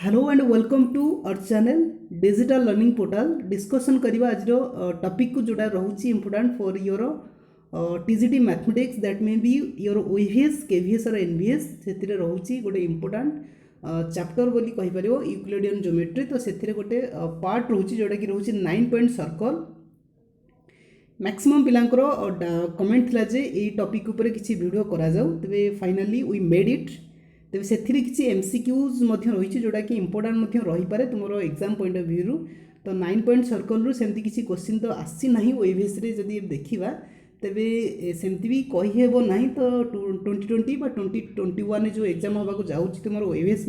Hello and welcome to our channel digital learning portal discussion करवा आज topic को जोड़ा रोचे important for your TGT mathematics that may be your OVS KVS और NVS से रोचे गोटे इम्पोर्टेंट चैप्टर बोली कहीपर यूक्लिडियन ज्योमेट्री तो से गोटे पार्ट रोचे जोटा कि रोचे 9 पॉइंट सर्कल मैक्सिमम पिलांकर कमेंट थिला जे ए टॉपिक ऊपर किसी वीडियो करा जाऊ तबे फाइनली वी मेड इट तेज से किसी एमसीक्यूज रही जोटा कि इंपोर्टाट रही पारे तुम एग्जाम पॉइंट ऑफ व्यू तो 9 पॉइंट सर्कल रू सेमती किसी क्वेश्चन तो आसी ना ओएवीएस जदि देखा तेबे सेमती भी कहीहेब ना तो 2020 बा 2021 जो एग्जाम होगा जाऊँगी तुम ओएवीएस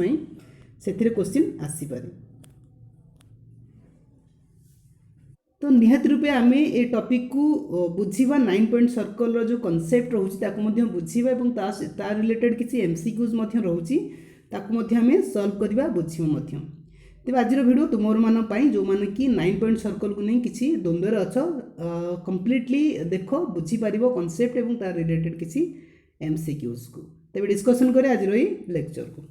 से क्वेश्चन आसीपारे तो निहाती रूपे आम ए टॉपिक को बुझीबा 9 पॉइंट सर्कल जो कॉन्सेप्ट रोचे बुझीबा एवं ता रिलेटेड किसी एमसीक्यूज रोचे आम सॉल्व करवा बुझीबा तेज आज वीडियो तुम मान जो मैंने कि 9 पॉइंट सर्कल को नहीं किसी द्वंद्वर अच्छ कंप्लीटली देख बुझीपार कॉन्सेप्ट एवं तार रिलेटेड किसी एमसीक्यूज को तेज डिस्कसन करें आज लेक्चर को।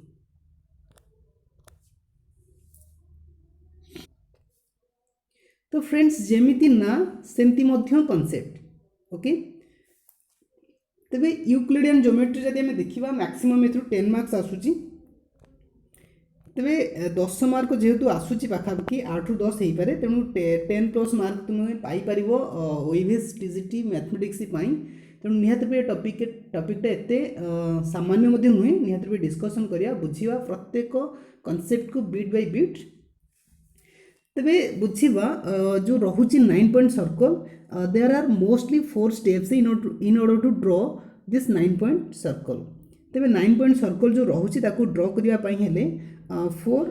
तो फ्रेंड्स जेमिति ना सेमती कॉन्सेप्ट ओके तेबे यूक्लिडियन ज्योमेट्री जदि आम देखा मैक्सिमम ए 10 मार्क्स आसूची तेबे 10 मार्क जेहेतु आसूची पाखापाखि 8 ରୁ 10 हो पारे तेणु 10 प्लस मार्क तुम्हें पाइपर ओएवीएस टीजीटी मैथमेटिक्स तेणु निहाती टॉपिकटा एते सामान्य नुहे निहाती डिस्कसन करिया बुझीवा प्रत्येक कॉन्सेप्ट को बीट बाय बीट तेबे बुझीवा जो रोचे 9 point circle there are mostly 4 steps in order to draw this 9 point circle तेबे 9 पॉइंट सर्कल जो रोचे ताको ड्रॉ करने हेले 4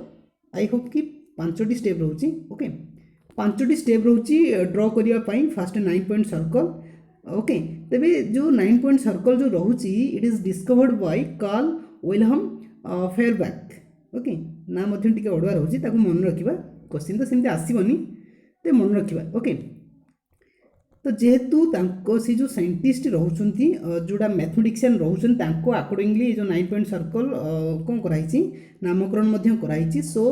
आई होप कि 5टी स्टेप रोचे ओके 5टी स्टेप रोचे ड्रॉ करने फास्ट 9 पॉइंट सर्कल ओके तेबे जो 9 पॉइंट सर्कल जो रोचे it is discovered by Karl Wilhelm Feuerbach okay ना टे अड़ुआ रोचे मन रखा क्वेश्चन तो सेमती आसबनी तो मन रखा ओके तो जेहेतु से जो साइंटिस्ट रोचंती जोड़ा मैथमेटिशियन रोचन अकॉर्डिंगली जो 9 पॉइंट सर्कल कौन कराई नामकरण कराई so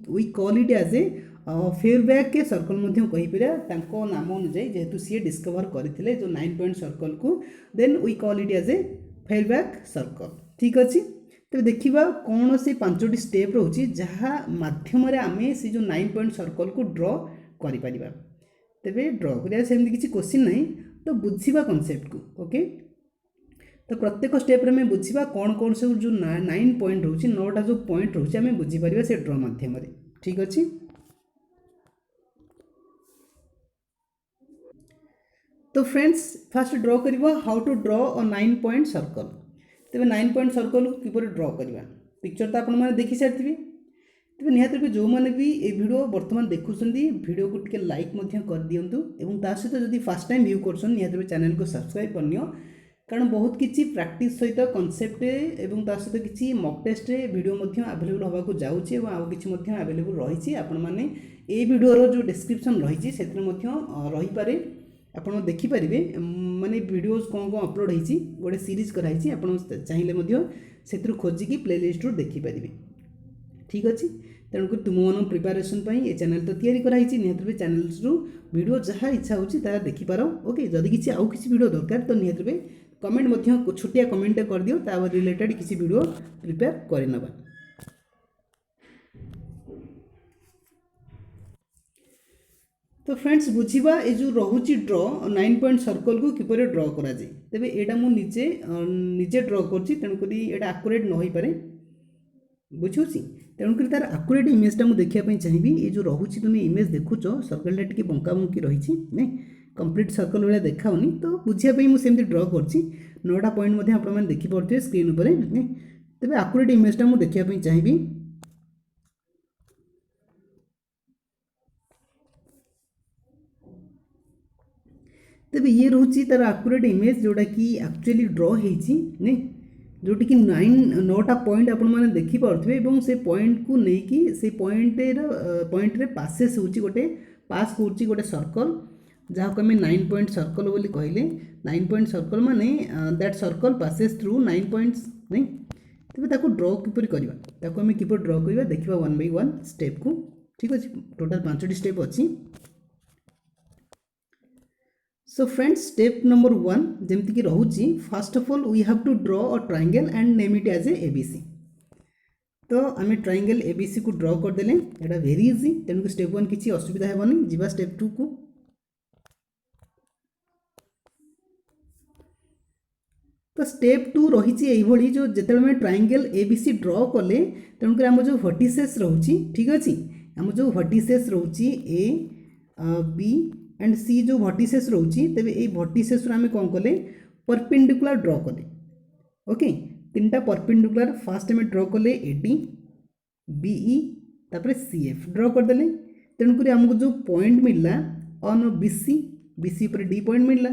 we call it as a Feuerbach के सर्कल कहीपर नाम अनुजाई जेहेतु सी डिस्कवर करते जो 9 पॉइंट सर्कल को then we call it as a Feuerbach circle ठीक अच्छे तो देखा कौन से 5टी स्टेप रोचे जहाँ मध्यम आम से जो 9 पॉइंट सर्कल को ड्रॉ करिपरिबा तेबे ड्रॉ करिया सेमती किसी क्वेश्चन नहीं तो बुझीबा कॉन्सेप्ट को ओके तो प्रत्येक स्टेप रे में बुझीबा कौन कौन से जो 9 पॉइंट रोचे 9टा जो पॉइंट रोचे आम बुझीपर से ड्रॉ मध्यम ठीक अच्छे। तो फ्रेंड्स फास्ट ड्रॉ करवा how to draw a 9 point circle तेज 9 पॉइंट सर्कल को किपर ड्रॉ करवा पिक्चर तो आपने देखी सारी तेज निहत रूपे जो मैंने भी ये वीडियो बर्तमान देखुं वीडियो को टिके लाइक कर दिंतु और सहित जब फास्ट टाइम व्यू कर निहत रूपे चैनल को सब्सक्राइब करनियो कारण बहुत किसी प्रैक्टिस सहित कॉन्सेप्ट एवं ता सहित किसी मॉक टेस्ट वीडियो अवेलेबल होगा जाऊँगी और किसी अवेलेबल रही आपण मैंने ये वीडियोर जो डिस्क्रिप्शन रही से रही पारे आप देखिपारे माने वीडियोज कौन कौन अपलोड होती गोटे सीरीज कराई आप चाहिए से खोजिकी प्लेलिस्ट देखिपारे ठीक अच्छे तेणुक तुम मन प्रिपेरेसन ये चैनल तो तैयारी कराई निहत चैनल वीडियो जहाँ इच्छा हो देखिपार ओके जदि किसी आउ किसी वीडियो दरकार तो निहत कमेंट छोटिया कमेंट कर दियो ता रिलेटेड किसी वीडियो प्रिपेयर करनबा। तो फ्रेंड्स बुझीबा ये जो रोचे ड्रॉ 9 पॉइंट सर्कल को किपर ड्रॉ करा जाए तेबे एटा मु निजे ड्रॉ करछि तेणुक एटा आकुरेट न होई पारे बुझुछि तेणुक तार आकुरेट इमेजटा मु देखिया चाहिए ये जो रोचे तुम इमेज देखुच सर्कलटा टी बंका बंकी रही नहीं कंप्लीट सर्कल भाया देखाऊनी तो बुझापी मुझे ड्रॉ करछि 9टा पॉइंट आपने देखिपे स्क्रीन पर तेज आकुरेट इमेजटा मु देखिया चाहिए तेज ये रोचे तार आकुरेट इमेज जोटा कि एक्चुअली ड्रॉ होती नहीं जोटी कि 9टा पॉइंट आपने देखिपे से पॉइंट को लेकिन से पॉइंट रे पासेस हो गोटे पास हो गोटे सर्कल जहाँ को आम 9 पॉइंट सर्कल बोली कहले 9 पॉइंट सर्कल माने that circle passes through 9 points नहीं तेज ताको ड्र किपर करवा ताको आम किपर ड्र करवा देखा 1 by 1 स्टेप को ठीक अच्छे टोटाल 5टी स्टेप अच्छी सो फ्रेंड्स स्टेप नंबर 1 जमती कि रोचे first of all we have to draw a triangle and name it as ABC तो आम ट्रायंगल एबीसी को ड्र करदेले यहाँ वेरी इजी तेणुक स्टेप 1 किसी असुविधा हेनी जीवा स्टेप 2 को तो स्टेप 2 रही जो जिते ट्रायंगल एबीसी ड्र कले तेणुक आम जो वर्टिसेस रोची ठीक अच्छे आम जो वर्टिसेस रोची ए बी एंड सी जो वर्टिसेस रोची तेरे ये वर्टिसेस आम कौन कले परपेंडिकुलर ड्र कले ओके 3टा परपेंडिकुलर फास्ट आम ड्र कले एडी बीई तापर सीएफ ड्र करदेले तेणुक आमको जो पॉइंट मिलला ऑन बीसी बीसी पर डी पॉइंट मिलला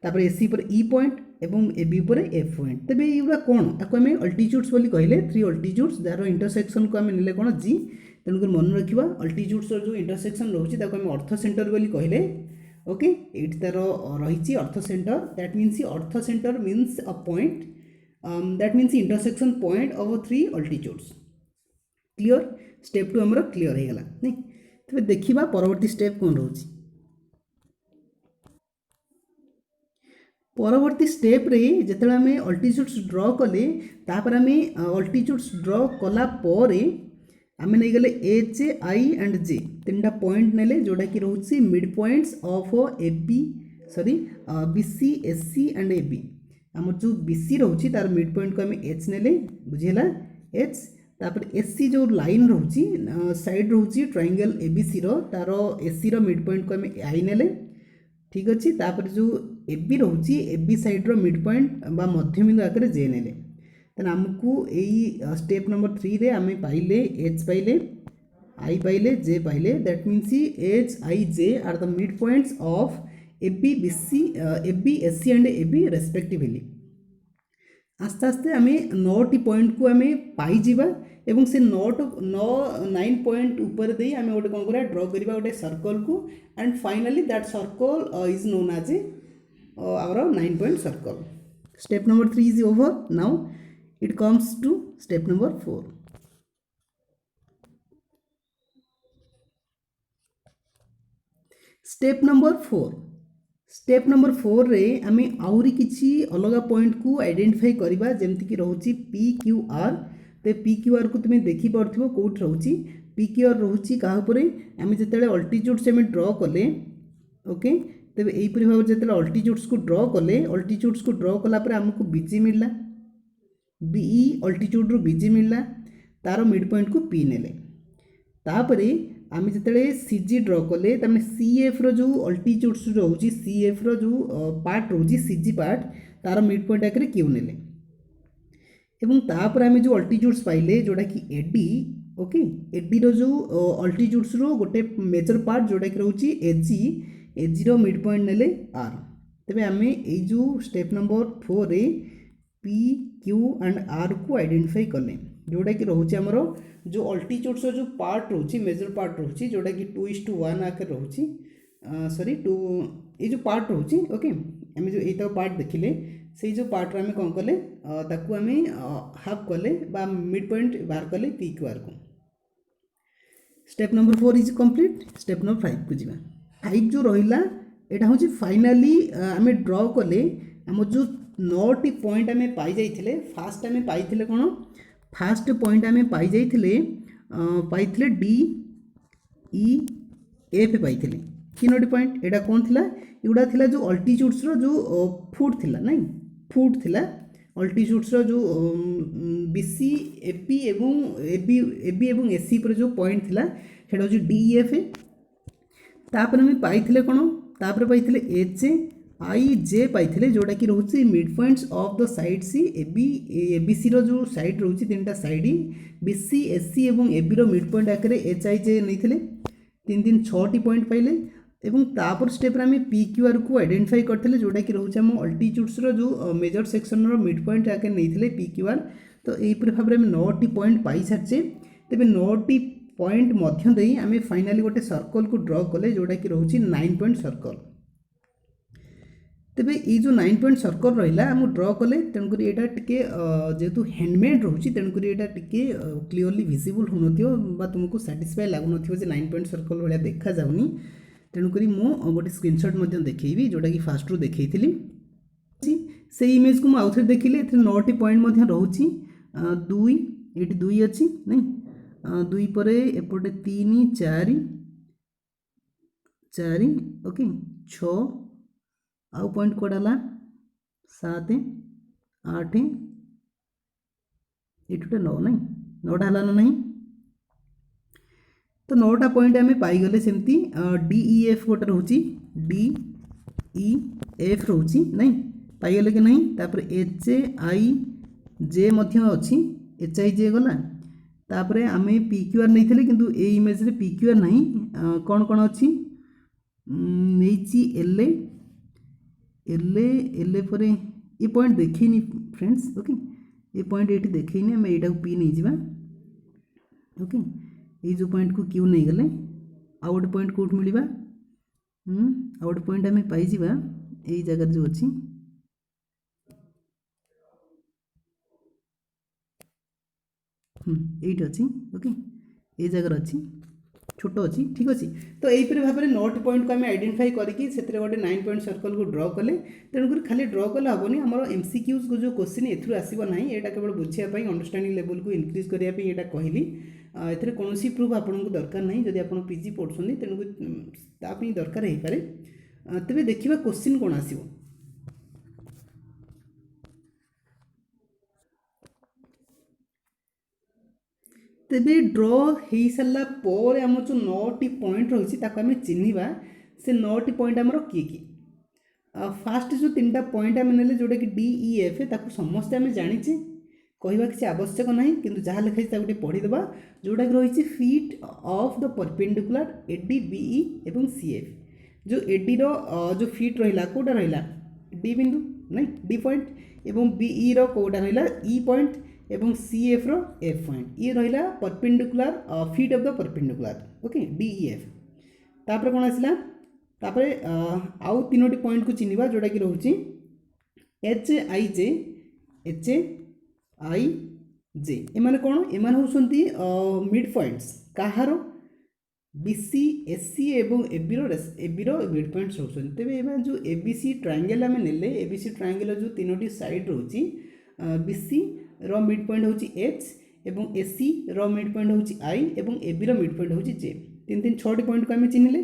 तापर एसी पर ई पॉइंट एवं एबी पर एफ पॉइंट तेरे युवा कौन आपको आम अल्टीट्यूड्स बोली कहले 3 अल्टीट्यूड्स जार इंटरसेक्शन को आम नेले कौन जी तेणुक मन रखा अल्टीट्यूड्स जो इंटरसेक्शन रोचे आम अर्थ सेंटर बोली कहले ओके ये तार रही अर्थ centre that means earth centre means a point that means intersection point of 3 altitudes clear step 2 आमर क्लियर हो गला नहीं तेज देखा परवर्ती स्टेप कौन रोचे परवर्ती स्टेप रे जिते आम अल्टीट्यूड्स ड्र कले तापर आम अल्टीट्यूड्स ड्र कला आम नहीं गले एच आई एंड जे 3टा पॉइंट नेले जोटा कि रोचे mid points of A B sorry BC AC and A B आम जो बीसी रोची तार मिड पॉइंट को आम एच नेले बुझीला एच तापर एससी जो लाइन रोची साइड रोची ट्रायंगल एबीसी रो तार एससी रो मिड पॉइंट को आम आई नेले ठीक अच्छे तापर जो एबी रोची एबी साइड रो मिड पॉइंट बा मध्यबिंदु आकर जे नेले तेना आमको यही स्टेप नंबर 3 रे आम पाइले एच पाइले आई पाइले जे पाइले that means H I J are the mid points of AB BC AB SC and AB respectively आस्ते आस्ते आम 9टी पॉइंट को आम पाइबा एवं से 9 पॉइंट ऊपर दे आम गोटे कौन करा ड्र करवा गोटे सर्कल को and finally that circle is known as our 9 point circle step number 3 is over now it comes to step number 4 step number 4 रे आम आउरी किछि अलग पॉइंट को आइडेंटिफाई करबा जेमति कि रहउची पी क्यू आर ते पी क्यू आर को तुम देखि परथिबो कोठ रहउची पी क्यू आर रहउची का ऊपर आम जेतेले अल्टीट्यूड्स आम ड्र कले ओके तबे एई परि भाव जेतेले अल्टीट्यूड्स को ड्र कले अल्टीट्यूड्स को ड्र कला पर हमको बीजी मिलला बीई अल्टीट्यूड रू बीजी मिलला तार मिड पॉइंट को पी नेले तापरे आम जिते सीजी ड्र कले तमें सीएफ रो जो अल्टीट्यूड्स रोची सीएफ रो जो पार्ट रोची सीजी पार्ट तार मिड पॉइंट आकर क्यू नेले एवं तापर आम जो अल्टीट्यूड्स पाइले जोटा कि एडी ओके एडी रो जो अल्टीट्यूड्स रो गोटे मेजर पार्ट जोटा कि रोची एजी एजी रो मिड पॉइंट नेले आर तेबे आम ए जो स्टेप नंबर 4 रे पी क्यू एंड आर को आइडेंटिफाई कले जोटा कि रोचे आमर जो अल्टीट्यूड्स जो पार्ट रोची मेजर पार्ट रोची जोटा कि 2:1 आकर रोची सॉरी 2 ये जो पार्ट रोची ओके आम जो ये पार्ट देखिले से जो पार्ट आम कौन कले ताकू आम हाफ कले बा मिड पॉइंट बाहर कले पी क्यू आर को step number 4 is complete step number 5 को जीवा 5 जो रहिला एटा होची फाइनली आम ड्र कले आम जो 9टी पॉइंट आम पाई जाइथिले फास्ट आम पाइथिले कोन फास्ट पॉइंट आम पाई जाइथिले पाइथिले डी ई एफ पाइथिले 3टी पॉइंट एटा कोन थिला एगुडा थिला जो अल्टीट्यूड्स रो जो फुट थिला नहीं फुट थिला अल्टीट्यूड्स रो जो बीसी एपी एवं एबी एवं एससी पर जो पॉइंट थिला सेटा जो डी एफ तापर आम पाइथिले कोन तापर पाइथिले एच आई जे पाइथिले जोटा कि रोचे mid points of the sides ABC रो जो साइड रोचे 3टा साइड बीसी एससी एवं एबी रो मिड पॉइंट आकर एच आई जे नहीं 3 6टी पॉइंट पाइले एवं तापर स्टेप आम पी क्यू आर को आइडेंटिफाई करते जोटा कि रोचे आम अल्टीट्यूड्स रो जो मेजर सेक्शन रो मिड पॉइंट आकर नहीं पी क्यू आर तो यहीपर भाव में 9टी पॉइंट पाई सारी तेज 9टी पॉइंट मध्य आम फाइनाली गोटे सर्कल को ड्र कले जोटा कि रोचे 9 पॉइंट सर्कल तेबे ये जो 9 पॉइंट सर्कल रहा आम ड्र कले तेणुक यहाँ टे जेहेतु हैंडमेड रोचे तेणुक यहाँ टे क्लीयरली विजिबल हो तुमको साटिस्फाई लगुन 9 पॉइंट सर्कल भाया देखा जाऊनी तेणुक मुझे गोटे स्क्रीनशॉट देखी जोटा कि फास्ट रू देखी से इमेज को आउ थे देखिले 9टी पॉइंट रोचे 2 ये 2 अच्छी नहीं 2 पर एपटे 3 4 4 ओके 6 आउ पॉइंट कौड़ा 7 8 ये 9 नहीं 9टा है ना नहीं तो 9टा पॉइंट आम पाईगले सेमती DEF गोटे रोचे DEF रोचे नहीं पाईगले कि नहीं तापर HIJ अच्छी HIJ गला तापर आम PQR नहीं किंतु ए इमेज रे PQR नहीं कौन कौन अच्छी नहीं LA LA पर ये पॉइंट देखनी फ्रेंड्स ओके ये पॉइंट ये देखनी आम यहाँ पी नहीं जावा ओके ये जो पॉइंट को क्यू नहीं गले आउ गोटे पॉइंट कौट मिलवा आउ गोटे पॉइंट आम पाई यही जगह जो अच्छी ये अच्छी ओके ये जगह अच्छी छोट अच्छी ठीक अच्छे तो यहीपरि भाव में 9 पॉइंट को आम आइडेंटिफाई करके गोटे 9 पॉइंट सर्कल को ड्र कले तेणुक खाली ड्र कले हेनी आम MCQs को जो क्वेश्चन एथुर आसब ना यहाँ केवल बुझापी अंडरस्टैंडिंग लेवल को इनक्रीज करने यहाँ कहली ए कौन प्रूफ आपको दरकार ना जब आप PG पढ़ुं तेणुक दरकार हो पाए तेज देखा क्वेश्चन कौन आसो तेबे ड्र हो सारा पर आम जो 9टी पॉइंट रही आम चिन्हवा से 9टी पॉइंट आमर किए किए फास्ट जो 3टा पॉइंट आम ने जोटा कि DEF ताको समस्ते आम जाचे कहवा किसी आवश्यक ना कि जहाँ लिखाई गोटे पढ़ीदे जोटा कि रही feet of the perpendicular AD BE एवं CF जो AD जो फीट रहा कौटा रहा D बिंदु नहीं D पॉइंट एवं BE कौटा रहा E पॉइंट एवं CF रो F पॉइंट ये रहा perpendicular feet of the perpendicular okay DEF तापर कौन आसला तापर आउ 3टी पॉइंट को चिन्हवा जोटा कि रोचे HIJ एमाने कौन एमाने होउसंती मिड पॉइंट्स कहार BC SC एवं AB रो मिड पॉइंट्स होउसंती तेबे एमा जो ABC ट्रायंगल आमे नेले ABC ट्रायंगल जो 3टी साइड रोची BC रो मिड पॉइंट होची H एवं SC रो मिड पॉइंट होची I एवं AB रो मिड पॉइंट होची J 6टी पॉइंट को आमे चिन्हले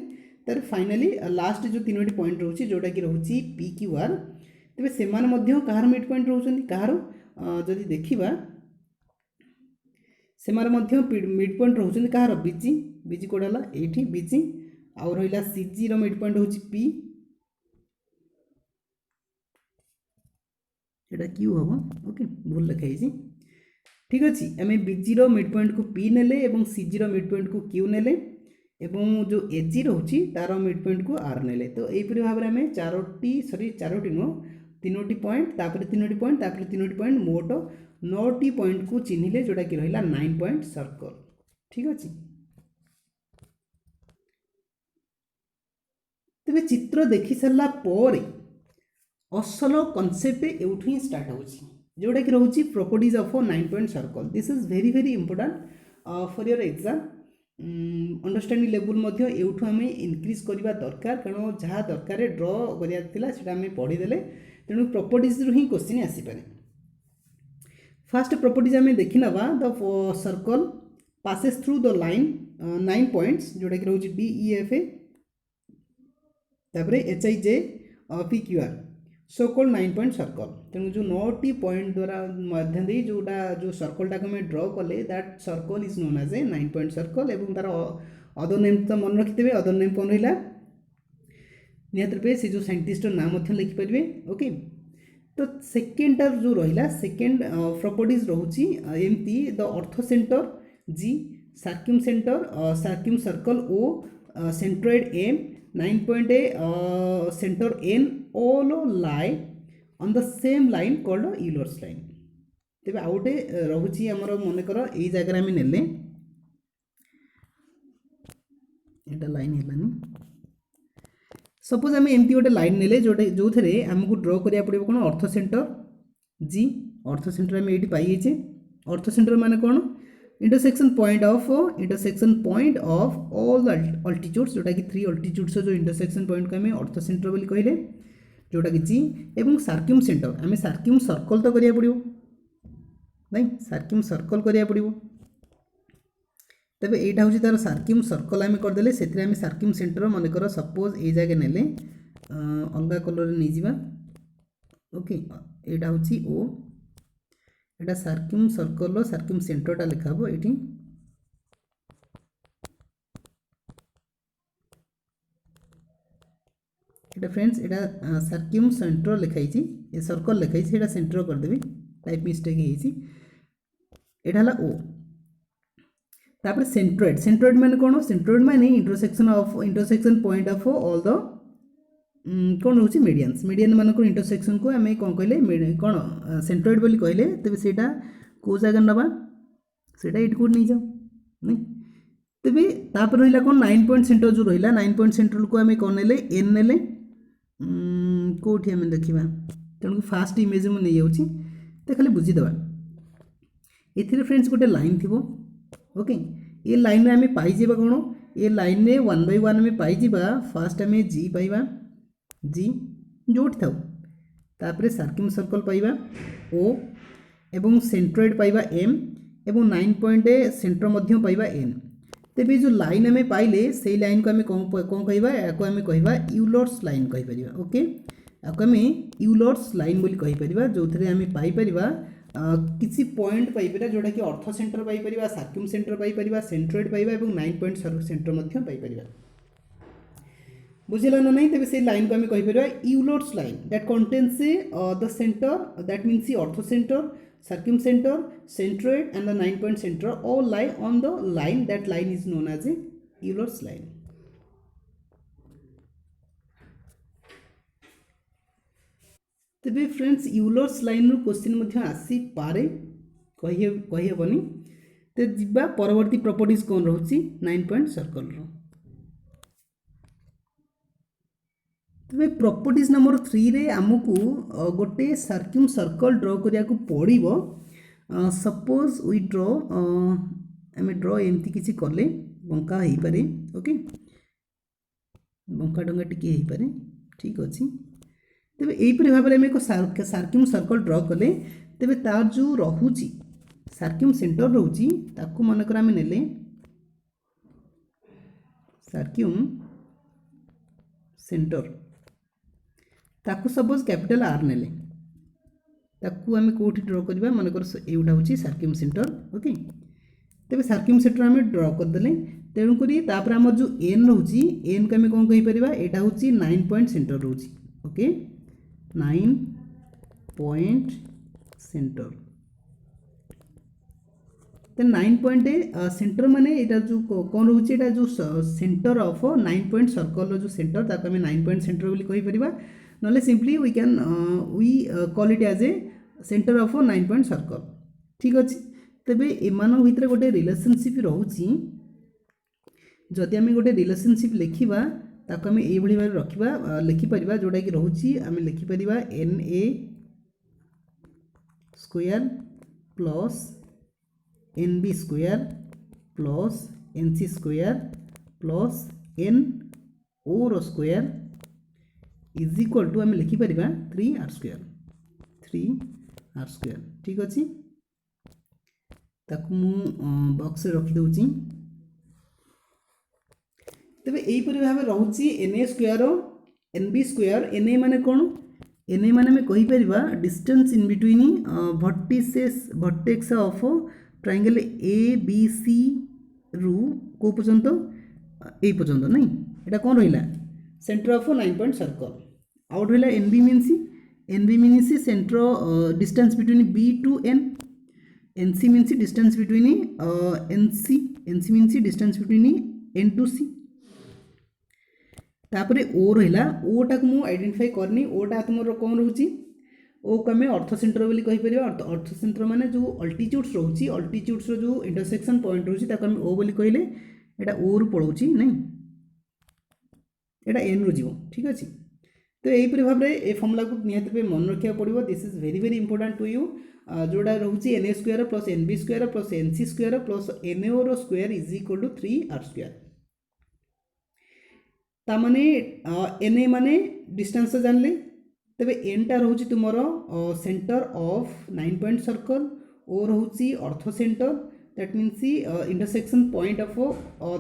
तार फाइनली लास्ट जो 3टी पॉइंट रोची जोटा कि रोची PQR तेबे सेमाने मध्य कहार मिड पॉइंट रोचंती कहार जदि देखिबा सेमाने मध्य मिड पॉइंट रोचंती कहार BG कोड हला एठी BG आउ रहिला CG रो मिड पॉइंट होची P एटा Q हबो ओके भूल लिखा है ठीक अच्छे आम BG रो मिड पॉइंट को P नेले एवं CG रो मिड पॉइंट को Q नेले एवं जो AG रोची तार मिड पॉइंट को R नेले तो यहीपरि भाव में आम चारोटी नुह 3टी पॉइंट तापर 3टी पॉइंट तापर 3टी पॉइंट मोट 9टी पॉइंट को चिन्हिले जोटा कि रहा 9 पॉइंट सर्कल ठीक अच्छे तेज चित्र देखि सारा पर असल कॉन्सेप्ट एवठू ही स्टार्ट होची जोटा कि रोची properties of 9 point circle this is very very important for your exam understanding level मध्य एवठू आम इनक्रीज करवा दरकार कारण जहाँ दरकार ड्र करा आम पढ़ीदे तेणु प्रॉपर्टीज रु ही क्वेश्चन आसीपारे फास्ट प्रॉपर्टीज आम देखी नवा the circle passes through the line 9 points जोटा कि रोची DEF तापर HIJ PQR so called 9 point circle तेणु जो 9टी पॉइंट द्वारा मध्य दे जोटा जो सर्कलटा को मैं ड्र कले that circle is known as a 9 point circle एवं तार अदर नेम तो मन रखिथे अदर नेम कौन रहा निहत रूपे से जो साइंटिस्ट नाम लिखिपारे ओके तो सेकेंड जो रहा सेकेंड प्रॉपर्टीज रोची एमती the orthocentre G circumcircle O centroid M 9 point centre N all lie on the same line called Euler's line तेबे आउटे रोची हमर मनकर एई जगह आम नेले एटा लाइन हेलानी सपोज आम एमती गोटे लाइन नेले जोटे जो थे आमको ड्र करा पड़ो कौन अर्थ सेंटर जी अर्थ सेंटर आम ये पाइचे अर्थ सेंटर माने कौन intersection point of all the altitudes जोटा कि 3 अल्टीट्यूड्स जो इंटरसेक्शन पॉइंट को आम अर्थ सेंटर बोली कहले जोटा कि जी एवं सार्क्यूम सेंटर आम सार्क्यूम सर्कल तो करिया पड़ो नहीं सार्क्यूम सर्कल करिया पड़ो तेबे एटा हूँ तार सार्क्यूम सर्कल आम करदे से सार्क्यूम सेंटर मनकर सपोज ये जगह नेले अलग कलर नहीं जावा ओके एटा हूँ ओ एटा सार्क्यूम सर्कल सार्क्यूम सेंटरटा लिखा हे ये एटा फ्रेंड्स एटा सार्क्यूम सेंटर लिखाई ये सर्कल लिखाई एटा सेंटर करदेवी टाइप मिस्टेक एटा हला ओ तापर सेंट्रोइड माने कौन सेंट्रोइड माने intersection point of all the कौन रोचे मीडियन मानक इंटरसेक्शन को आम कौन कहले कौन सेंट्रोइड बोली कहले तेज से कौ जगह नवा से कौट नहीं जाओ नहीं तेरे तापर रहा कौन 9 पॉइंट सेंटर जो रहा 9 पॉइंट सेंटर को आम कौन ने एन ने कौटी आम देखा तेणु फास्ट इमेज मुझे नहीं जाऊँगी तो खाली बुझीदे ये फ्रेंड्स गोटे लाइन थी ओके ये लाइन में आम पाइबा कौन ये लाइन में 1 by 1 आम पाइबा फास्ट आम जी पाइबा जी जोटी था तापर सार्क्यूम सर्कल पाइबा ओ एवं सेंट्रोइड पाइबा एम एवं 9 पॉइंट सेंटर मध्य पाइबा एन तेबे जो लाइन आम पाइले से लाइन को आम कौन कहवा या आम कहवा यूलर्स लाइन कहीपर ओके या आम यूलर्स लाइन बोली कहीपर जो थे आम पाइपर किसी पॉइंट पाइपर जोटा कि अर्थ सेंटर पाइपर सार्क्यूम सेंटर पाइपर सेंट्रोइड पाइबा और 9 पॉइंट सेंटर मध्य पाइपर बुझेगा ना नहीं तेज से लाइन को आम कहीपर Euler's line that contains the centre that means orthocentre circumcentre centroid and the 9 point centre all lie on the line that line is known as a Euler's line तेबे friends Euler's line रू question आसी पारे कहीहबनी तो जीवा परवर्ती properties कौन रोची 9 point circle रो तेबे properties number 3 रे आमको गोटे सार्क्यूम सर्कल ड्र करिया को पड़िबो सपोज वी ड्र आम ड्र एमती किसी कले बंका हो पारे ओके बंका डंगा टिके हो पारे ठीक अच्छे तेरे यहीपरि भाव में एक सार्क्यूम सर्कल ड्र कले तेरे तार जो रोची सार्क्यूम सेंटर रोची ताकू मनकर आम नेले सार्क्यूम सेंटर ताकू सपोज कैपिटल आर नेले ताकू आम कौटी ड्र करवा मनकर एटा हूँ सार्क्यूम सेंटर ओके तेरे सार्क्यूम सेंटर आम ड्र करदे तेणुक आम जो एन रोची एन को आम कौन कहीपर यहाँ हूँ 9 पॉइंट सेंटर रोची ओके 9 पॉइंट सेंटर तो 9 पॉइंट सेंटर माने एटा जो कौन रोचे एटा जो सेंटर ऑफ 9 पॉइंट सर्कल जो सेंटर ताको आम 9 पॉइंट सेंटर बोली कहि परिबा नले simply we can call it as a centre of 9 point circle ठीक अच्छे तेबे एमान भितर गोटे रिलेशनशिप रोची जदि आम गोटे रिलेशनशिप लिखा ताको आम ये भाव रखा लिखिपर जोटा कि रोची आम लिखिपर N A square plus N B square plus N C square plus N O रो स्क्वायर इज इक्वल टू आम लिखिपर 3r स्क्वायर ठीक अच्छे ताकू मु बॉक्स रखिदे तेरे यहीपरि भाव रोची N A square N B square N A माने कौन एन ए माने कहीपर distance in between vertex of triangle A B C रु को पर्यंत ए पर्यंत नहीं एटा कौन रहा सेंटर ऑफ 9 पॉइंट सर्कल आउट रहा N B means centre distance between B to N C means distance between N C means distance between N to C तापर ओ रहा ओटा को मुझे आइडेंटिफाई करनी ओटा तुम कौन रोची ओ को आम अर्थ सेंटर बोली कहीपर अर्थ सेंटर माने जो अल्टीट्यूड्स रोची अल्टीट्यूड्स जो इंटरसेक्शन पॉइंट रोची ताको आम ओ बोली कहले एटा ओ रु पड़ोची नहीं एटा एन रु जीवो ठीक अछि। तो यहीपरि भाव में ए फर्मुला को निहाती मन रखा पड़ो। This is very very important to you जोड़ा रोचे N A square plus N B square plus N C square plus N A रो square is equal to 3r square. तामाने एन ए माने डिस्टेंस जानले तेबे एन टा रोचे तुमरो centre of 9 point circle O रोचे orthocentre that means intersection point of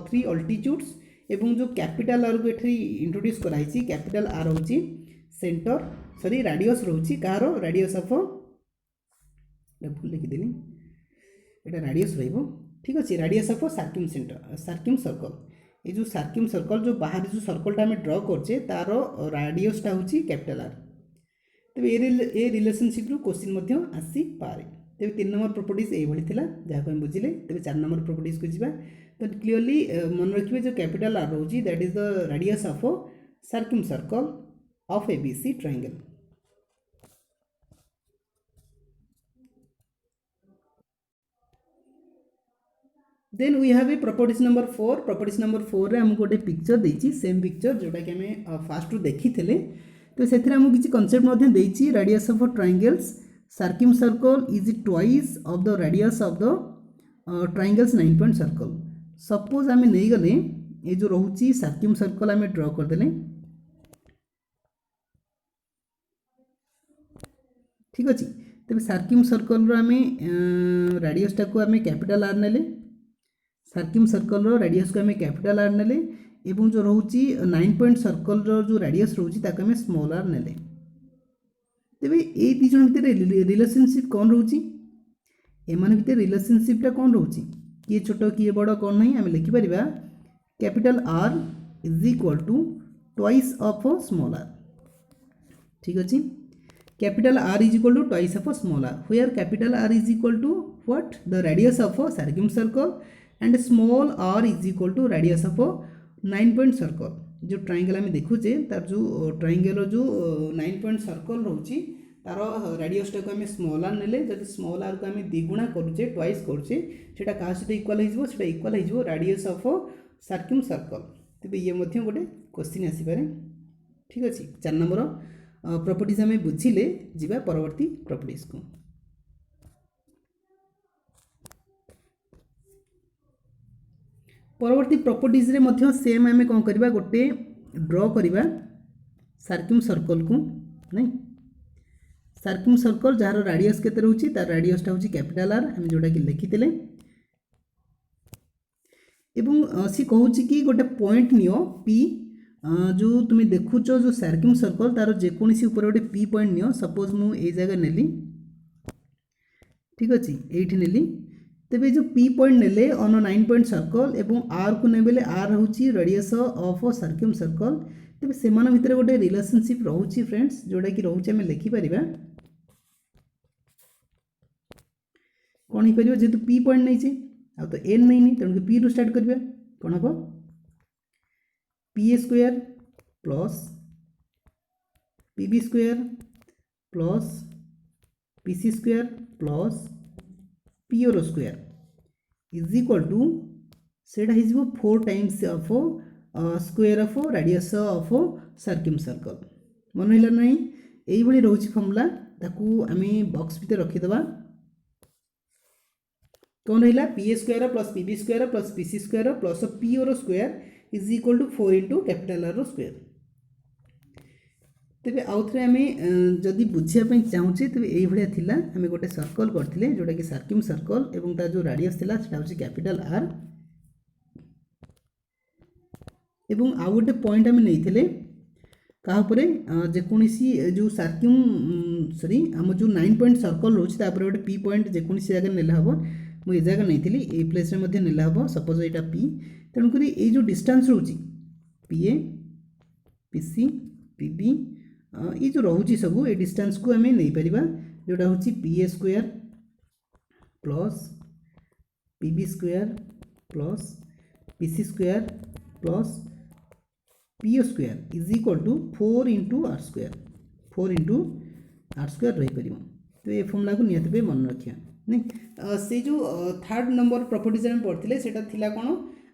3 altitudes एवं जो कैपिटल आर को एठी इंट्रोड्यूस कराई कैपिटल आर होची सेंटर सॉरी रेडियस रोची कार रेडियस ऑफ भूल लिखी देनी एटा रेडियस रहइबो ठीक अछि। Radius of circumcentre circumcircle ये जो सर्किम सर्कल जो बाहर जो सर्कलटा आम ड्र करछे तार रेडियसटा होची कैपिटल आर। तेबे ए रिलेशनशिप रो क्वेश्चन मध्य आसी पारे। तेबे 3 नंबर प्रॉपर्टीज ए भली थिला जहा को हम बुझिले। तेबे 4 नंबर प्रॉपर्टीज को जिबा तो क्लियरली मन रखिबे जो कैपिटल आर होची that is the radius of circumcircle of ABC triangle. Then we have a properties number 4। Properties number 4 रे हमको गोटे पिक्चर देछि सेम पिक्चर जोटा कि हमें फास्ट रु देखी थे। तो से हमको किसी कॉन्सेप्ट मध्य देछि radius of triangle's circumcircle is twice of the radius of the triangle's 9 point circle. Suppose आम नहीं गले ये जो रोची सर्किम सर्कल आम ड्र करदे ठीक अच्छे। तेज सर्किम सर्कल आम रेडियसटा को आम कैपिटल आर नेले सर्किम सर्कल रेडियस को आम कैपिटल आर नेले एवं जो रोची 9 पॉइंट सर्कल जो रेडियस रोची ताको आम स्मॉल आर नेले। तेबे ए दी जन भितर रिलेशनशिप कौन रोची एमान भितर रिलेशनशिपटा कौन रोची किए छोट किए बड़ कौन नहीं आम लिखि परिबा capital R is equal to twice of small R ठीक अच्छे। Capital R is equal to twice of small R where capital R is equal to what the radius of circumcircle and small R is equal to radius of 9 point circle. जो triangle आम देखुचे तार जो triangle जो 9 point circle रोची तार रेडियसटा को आम small are नेले जब स्मॉल आर को आम द्विगुणा करुचे ट्वाइस करुचे सेटा का सहित इक्वल हो सेटा इक्वल हो रेडियस ऑफ सर्किम सर्कल। तेबे ये मध्य गोटे क्वेश्चन आसीपारे ठीक अच्छे। 4 नंबर प्रॉपर्टीज आम बुझिले जिबा परवर्ती प्रॉपर्टीज को। परवर्ती प्रॉपर्टीज रे मध्य सेम आम कौन करबा गोटे ड्रॉ करबा सर्किम सर्कल को नहीं सर्किम सर्कल जार रेडियस केते रहउची तार रेडियसटा होची कैपिटल आर हम जोटा कि लिखितले एवं सी कहूची कि गोटे पॉइंट नियो पी जो तुम देखुच जो सर्किम सर्कल तार जेकोसी ऊपर गोटे पी पॉइंट नियो सपोज मु ए जगह नेली ठीक अच्छे ये नेली। तेबे जो पी पॉइंट नेले ऑन 9 पॉइंट सर्कल एवं आर को नेबेले आर होची रेडियस ऑफ सर्किम सर्कल। तेबे सेमान भितर गोटे रिलेशनशिप रहउची फ्रेंड्स जोटा कि रहउची हम लिखि परिबा कौन ही परिबा जेतु पी पॉइंट नहीं छे आ तो एन नहीं तेणु पी रु स्टार्ट करबा कौन हम P A square plus P B square plus P C square plus P O square is equal to सेटा हो 4 times of square of radius of circumcircle. मन है ना यही रोचे फॉर्मूला ताकू आम बॉक्स भीतर रखीदबा कौन रहा P A square plus P B square plus P C square plus P O square is equal to 4 into capital R square. तेबे आउ थे आम जदि बुझापी चाहूँचे तेबे यही भाया थिला आम गोटे सर्कल करथिले जोटा कि सर्किम सर्कल एवं तार जो रेडियस थिला सेटा होची कैपिटल आर एवं आउ गोटे पॉइंट आम नहीं क्या जेकोसी जो सर्किम सॉरी आम जो 9 पॉइंट सर्कल रोचे तापर गोटे पी पॉइंट जेकोसी जगह नेला हबो मुझे जगह नहीं ये प्लेस रे मध्य नेला हबो सपोज यहाँ पी तेणुक ये जो डिस्टेंस रोची P A P C P B ये जो रोची सब ये डिस्टेंस को आम नहीं पारिबा जोटा होची P A square plus P B square plus P C square plus P O square is equal to 4 into R square 4 into R square रही पार। तो ये फॉर्मूला को निहत पे मन रखिया नहीं से जो 3rd नंबर प्रॉपर्टीज आम पढ़ते सेटा थिला कौन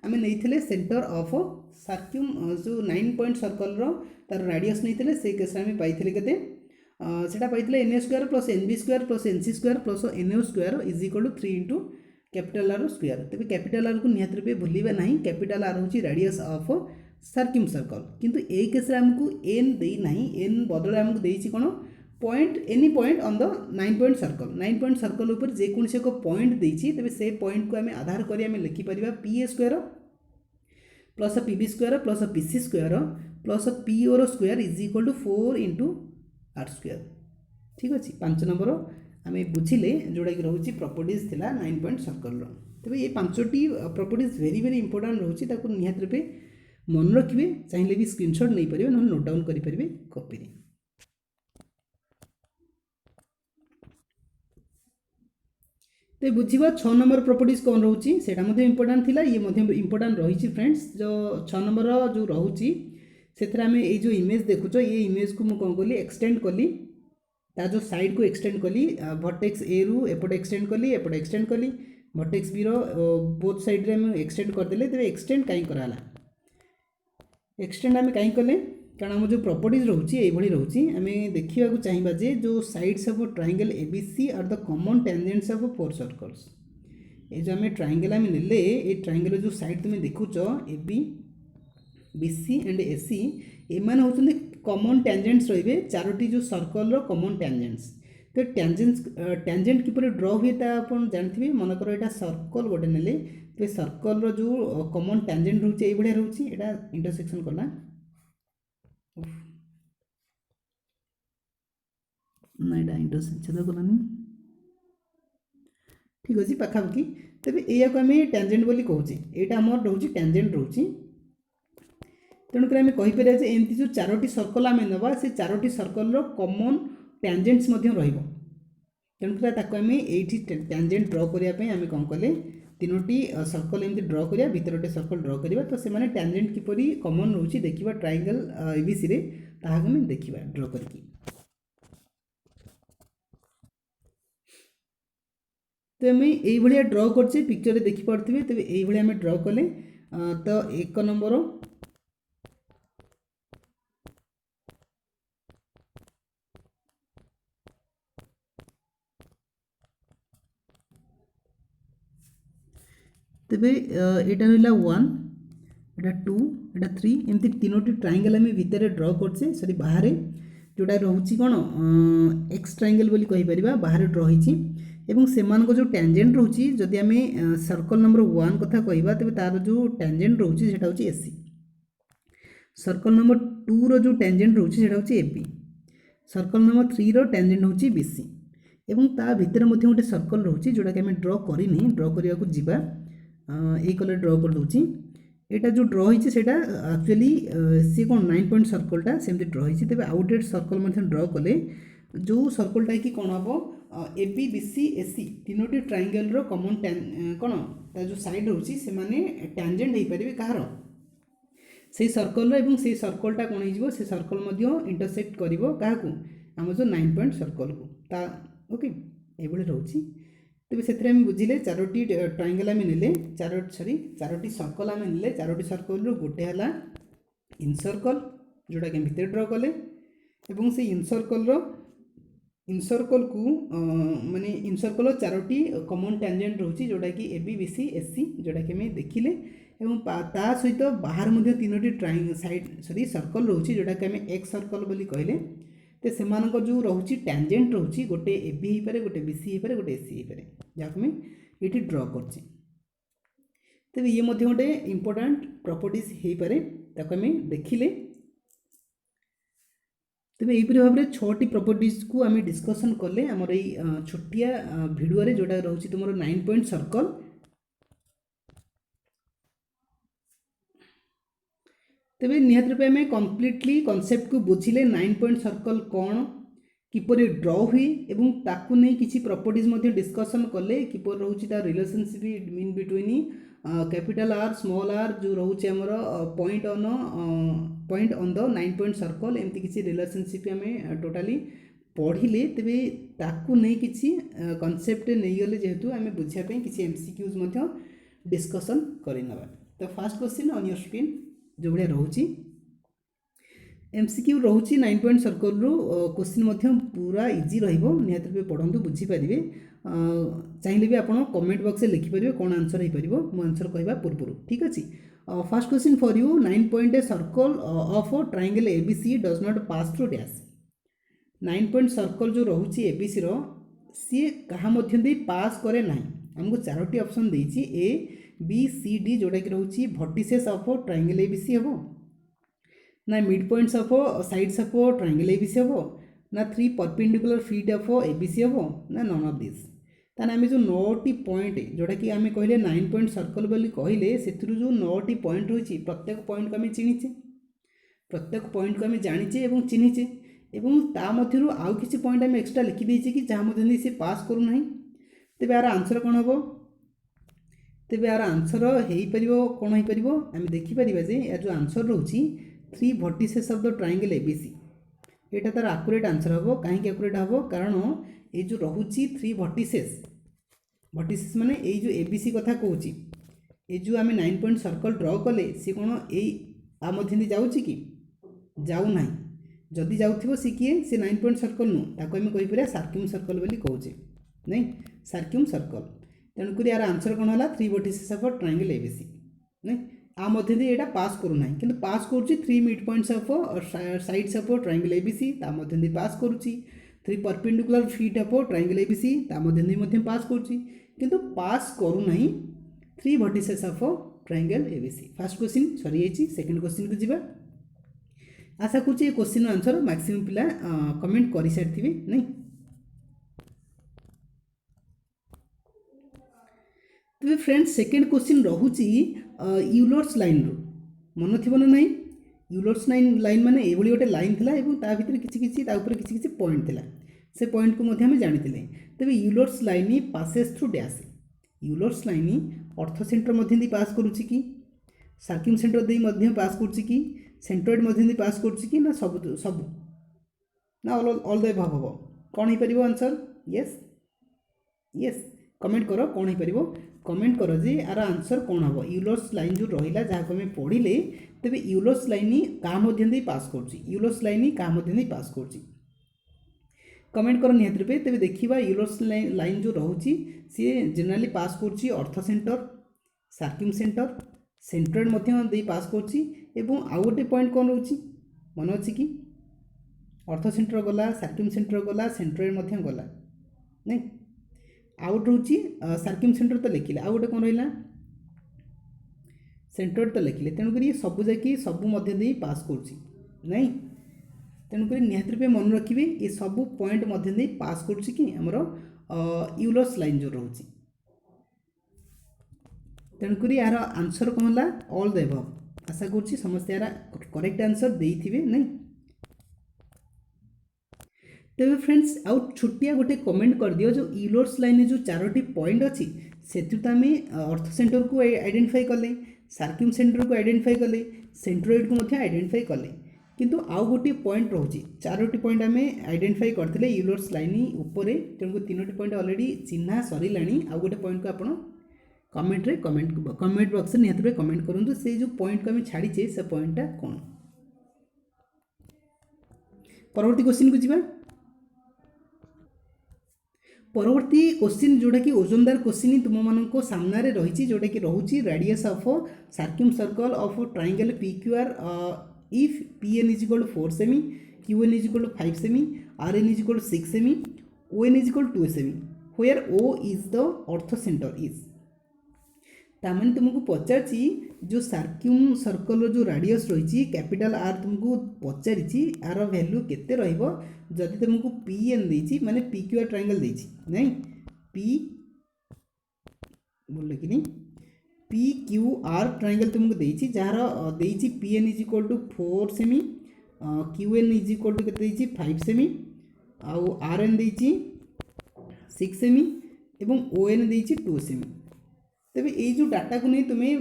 आम नहीं सेंटर ऑफ सर्क्यूम जो 9 पॉइंट सर्कल तार राडियस नहीं से केस आम पाई के सेटा पाई N A square plus N B square plus N C square plus N O square is equal to 3 into capital R square. तेज कैपिटल आर को निहत रूपे भूलिबा नहीं, कैपिटल आर हूँ राडियस ऑफ सर्क्यूम सर्कल, किंतु ए केस आमको एन देना, एन बदल आमको देती कौन point any point on the 9 point circle. 9 point circle ऊपर जेकोसी एक पॉइंट देती, तेज से पॉइंट को आम आधार कर लिखिपर P A square plus P B square plus P C square plus P O square is equal to 4 into R square. ठीक अच्छे 5 नंबर आम बुझिले जोड़ा कि रोचे प्रॉपर्टीज थिला 9 पॉइंट सर्कल। तेज ये 5टी प्रॉपर्टीज वेरी वेरी इंपोर्टेंट रोचे, निहत रूपे मन रखिए, चाहिए भी स्क्रीनशॉट नहीं पारे ना नोट डाउन करेंगे कॉपी। तो बुझा 6 नंबर प्रॉपर्टीज कौन रोचे से इंपोर्टेंट थिला, ये इंपोर्टेंट रही फ्रेंड्स। जो 6 नंबर जो रोचे से आम ये जो इमेज देखुच ये इमेज को मुझे कौन कली एक्सटेंड कली, ता जो साइड को एक्सटेंड कली, वर्टेक्स ए रु एपटे एक्सटेंड कली, एपटे एक्सटेंड कली, वर्टेक्स बी रो बोथ साइड रे हम एक्सटेंड करदे। तेज एक्सटेंड कहीं कराला, एक्सटेंड आम कहीं कले कारण आम जो प्रॉपर्टीज रोचे ये रोचे आम देखा चाहिए जे जो sides of triangle A B C are the common tangents of 4 circles. ये जो आम ट्रायंगल आम नेले ये ट्रायंगल जो साइड तुम देखुच A B B C and A C एमान होचंदी कॉमन टेंजेंट्स रहिबे 4टी जो सर्कल रो कॉमन टेंजेंट्स। तो टेंजेंट किपर ड्र हुए आप जानते हैं, मनकर यहाँ सर्कल गोटे नेले तो सर्कल रो जो कॉमन टेंजेंट रोचे ये भाया रोचे यहाँ इंटरसेक्शन कला ना यहाँ इंटरसेक्शन कलानी। ठीक अच्छे पाखापाखि तेज या आम टेंजेंट बोली कहूचे, यहाँ आम रोचे टेंजेंट रोचे। तेणुक आम कहीपर एमती जो 4टी सर्कल आम नवा से 4टी सर्कल कॉमन टेंजेंट्स तेणुक आम ये टेंजेंट ड्र करने आम कौन कले 3टी सर्कल एमती ड्र करिया, भीतर गोटे सर्कल ड्र करिया। तो से टेंजेंट किपरि कॉमन रोचे देखिबा ट्रायंगल एबीसी रे ताहाक आम देखिबा ड्र करके। तो आम ये ड्र करछे पिक्चर देखि पारथिबे। तेबे ये आम ड्र कले तो 1 नंबर तेबे यहाँ रहा 1 यहाँ 2 यहाँ 3 एमती 3टी ट्रायंगल आम भितर ड्र करछे सॉरी बाहर जोटा रोचे कौन एक्स ट्रायंगल बोली कहीपर बाहर ड्र होती एवं सेमान जो टेंजेंट रोचे जदि आम सर्कल नंबर 1 कथा कहवा तेज तार जो टेंजेंट रोचे सेटा होची एसी। सर्कल नंबर 2 रो जो टेंजेंट रोचे सेटा होची एबी। सर्कल नंबर 3 रो टेंजेंट होची बीसी एवं ता भितर मध्य गोटे सर्कल रोचे जोटा कि आम ड्र करनी, ड्र करने को जीवा ये कलर ड्र कर दूची। यहाँ जो ड्र होती है एक्चुअली सी कौन 9 पॉइंट सर्कलटा सेमती ड्र होती। तेज आउटेड सर्कल ड्र कले जो सर्कलटा कि कौन हम A B B C A C 3टी ट्रायंगल रो कॉमन कौन ता जो साइड रोची से माने टेंजेंट हो पारे कहार से सर्कल एवं से सर्कलटा कौन हो से सर्कल इंटरसेक्ट कर क्या आम जो 9 पॉइंट सर्कल को ता ओके ये रोची। तेज से बुझिले 4टी ट्रायंगल आम नेले 4टी सर्कल आम नेले 4टी सर्कल गोटे है इनसर्कल जोटा कि भितर ड्र कले एवं से इनसर्कल को माने इनसर्कल 4टी कॉमन टेंजेंट रोची जोटा कि A B B C S C जोटा कि आम देखिले एवं ता सहित बाहर 3टी ट्रायंगल साइड सॉरी सर्कल रोची जोटा कि आम एक्स सर्कल बोली कहले। तो से जो रोचे टेंजेंट रोची गोटे ए बी हो पारे गोटे बी सी हो पारे गोटे एस सी हो पारे जहाँ ये ड्र कर। तेज ये गोटे इंपोर्टेंट प्रॉपर्टीज हो पारे ताको आम देखिले। तेज यहीपरि भाव में 6टी प्रॉपर्टीज को आम डिस्कसन कले आमर ये छोटिया भिडियो जोटा रोचे तुम 9 पॉइंट सर्कल। तेज निहत रूपे आम कम्प्लीटली कॉन्सेप्ट को बुझिले 9 पॉइंट सर्कल कौन किपर ड्र हुए एवं ताकू नहीं किसी प्रॉपर्टीज डिस्कसन कले किपर रोचे तार relationship mean between capital R small R जो रोचे आमर point on the 9 point circle एमती किसी रिलेशनशिप आम टोटाली पढ़िले। तेबे ताकू नहीं किसी कॉन्सेप्ट नहीं गले जेहेतु आम बुझापी किसी एमसीक्यूज डिस्कसन करनवा। तो fast question on your screen जो भाया रोचे एमसीक्यू रोचे 9 पॉइंट सर्कल रु क्वेश्चन पूरा इजी रहिबो निहात रूपे पढ़ंतु बुझी पारिबे चाहिए भी आप कमेंट बॉक्स में लिखिपारे कौन आंसर हो पार मो आंसर कहवा पूर्व ठीक अच्छे first question for you 9 point a circle of triangle ABC does not pass through dash 9 point circle जो रोचे एबीसी रो सी कहा मध्य पास करे ना आमको चारोटी ऑप्शन देछि ए बी सी डी जोटा कि रोचे वर्टिसेस ऑफ ट्रायंगल एबीसी हम ना mid points of sides of triangle ABC हम ना 3 परपेंडिकुलर फीट ऑफ एबीसी हम ना नन ऑफ दिस ताने आम जो 9टी पॉइंट जोटा कि आम कहले 9 पॉइंट सर्कल बोली कहले से जो 9टी पॉइंट रही प्रत्येक पॉइंट को आम चिन्हीचे प्रत्येक पॉइंट को आम जानीचे और चिन्हीचे एवं ता मध्यरु आउ किसी पॉइंट आम एक्सट्रा लिखि देइछे कि जहाँ मध्य से पास करू नाही तेबे यार आंसर कौन हम तेबे यार आंसर हो पारिबो कौन हो पारिबो आम देखि परिबा जे यार जो आंसर रहउची 3 vertices of the triangle ABC एटा तार एक्यूरेट आंसर हम कहीं एक्यूरेट हम कारण ये जो रोचे 3 वर्टिसेस वर्टिसेस माने ये जो एबीसी कथा कहूँ ये जो आम 9 पॉइंट सर्कल ड्र कले सी कौन या मध्य जाऊँगी कि जाऊ ना जदि जाऊँ सी किए सी 9 पॉइंट सर्कल नु ताको आम कहीपर सर्क्यूम सर्कल बोली कहूचे नहीं सर्क्यूम सर्कल तेणुक यार आंसर कौन है 3 वर्टिसेस ऑफ ट्रायंगल एबीसी नहीं आ मध्य ये पास करूना कि पास करुच्ची 3 mid points of sides of triangle ABC ता मध्य pass करुच्ची 3 perpendicular feet of triangle ABC ता मध्य पास करुच्ची किंतु पास करूना 3 vertices of triangle ABC first question सरी जाइए सेकंड क्वेश्चन को जीवा आशा करुच्ची क्वेश्चन आंसर मैक्सिमम पिला कमेंट कर सारी थे नहीं तेज फ्रेंड्स सेकेंड क्वेश्चन रोचे यूलर्स लाइन रू मन थी ना नहीं यूलर्स लाइन माने ये गोटे लाइन थिला एवं ता भीतर किसी पॉइंट थिला से पॉइंट को मध्य जानी तेज Euler's line passes through dash Euler's line orthocentre मध्य पास करुच्ची कि सर्क्यूम सेंटर दे मध्य पास करुच्ची कि सेंट्रोइड मध्य पास करुच्ची कि ना सब सब ना ऑल द अबव हम कौन हो पार आंसर यस यस कमेंट कर कौन हो पार कमेंट कर जे यार आंसर कौन हम यूलर्स लाइन जो रहा जहाँ को पढ़ले तेज यूलर्स लाइन क्या मध्य पास करुच्ची यूलर्स लाइन क्या मध्य पास करुच्ची कमेंट कर निहत रूपे तेज देखा यूलर्स लाइन जो रोचे सी जनरली पास करुच्ची अर्थ सेंटर सर्क्यूम सेंटर सेंट्रोइड मध्य पास करुच्ची एवं आउ गोटे पॉइंट कौन रोचे मन अच्छी कि अर्थ सेंटर गला सर्क्यूम सेंटर गला सेंट्रोइड गला नहीं आउट रोचे सर्क्यूम सेंटर तो लिखिले आउ गोटे कौन रहा सेंट्रोइड तो लिखिले तेणुक सब जाकि सब मध्य पास करुच्ची नहीं तेणुक निहत रूपे मन रखिए ये सब पॉइंट मध्य पास करुच्ची कि आमर यूलर्स लाइन जो रोचे तेणुक यार आंसर कौन है ऑल द अबव आशा करुच्ची समस्ते यार करेक्ट आंसर देइथिबे नहीं तेज फ्रेंड्स आउ छुट्टिया गोटे कमेंट कर दियो जो यूलर्स लाइन जो 4टी पॉइंट अच्छी से आम अर्थ सेंटर को आइडेंटिफाई कले सर्क्यूम सेंटर को आइडेंटिफाई कले सेंट्रोइड को आइडेंटिफाई कले किंतु आउ गोटे पॉइंट रोचे 4टी पॉइंट आम आइडेंटिफाई करते यूलर्स लाइन उपरे तेणुक 3टी पॉइंट ऑलरेडी चिन्हा सरिला आउ गोटे पॉइंट को आप कमेंट बॉक्स निहत भावे कमेंट करूँ से जो पॉइंट को आम छाड़ीचे से पॉइंटा कौन परवर्ती क्वेश्चन को जीवा परवर्ती क्वेश्चन जोटा कि ओजनदार क्वेश्चन तुम मान सामने रही जोटा कि रोचे radius of circumcircle of triangle P Q R if P N is equal 4 सेमी क्यू एन इज इक्वल 5 सेमी आर एन इज इक्वल 6 सेमी ओ एन इज इक्वल 2 सेमी where O is the orthocentre is ताମାନେ तुमको पचारि जो circumcircle जो radius रही कैपिटल आर तुमको पचारि आर वैल्यू केते रहिबो जदि तुमको पी एन देछि माने पी क्यू आर ट्रायंगल देछि नहीं पी बोल कि पी क्यू आर ट्रायंगल तुमको देछि जार देछि P N is equal to 4 सेमी Q N is equal to केते देछि 5 सेमी आउ आर एन देछि 6 सेमी एवं ओ एन देछि 2 सेमी तेबे ये जो डाटा को नहीं तुम्हें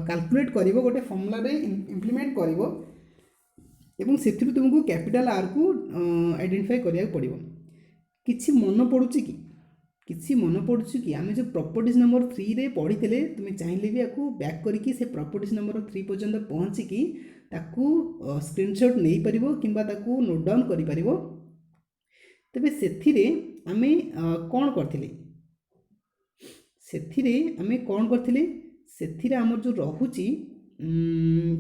कैलकुलेट कर गोटे फॉर्मूला इम्प्लीमेंट कर से तुमको कैपिटल आर को आइडेंटिफाई करा पड़ो कि मन पड़ुची कि किसी मन पड़ुछ कि आम जो प्रॉपर्टीज नंबर 3 रे पढ़ी तुम्हें चाहिए भी आपको बैक करके से प्रॉपर्टीज नंबर 3 पर्यंत पहुँचिकी ताकू स्क्रीनशॉट नहीं पारिबो किंबा ताकू नोट डाउन करि पारिबो। तबे सेथिरे आमे कोन करथिले सेथिरे आमे कोन करथिले सेथिरे हमर जो रहुची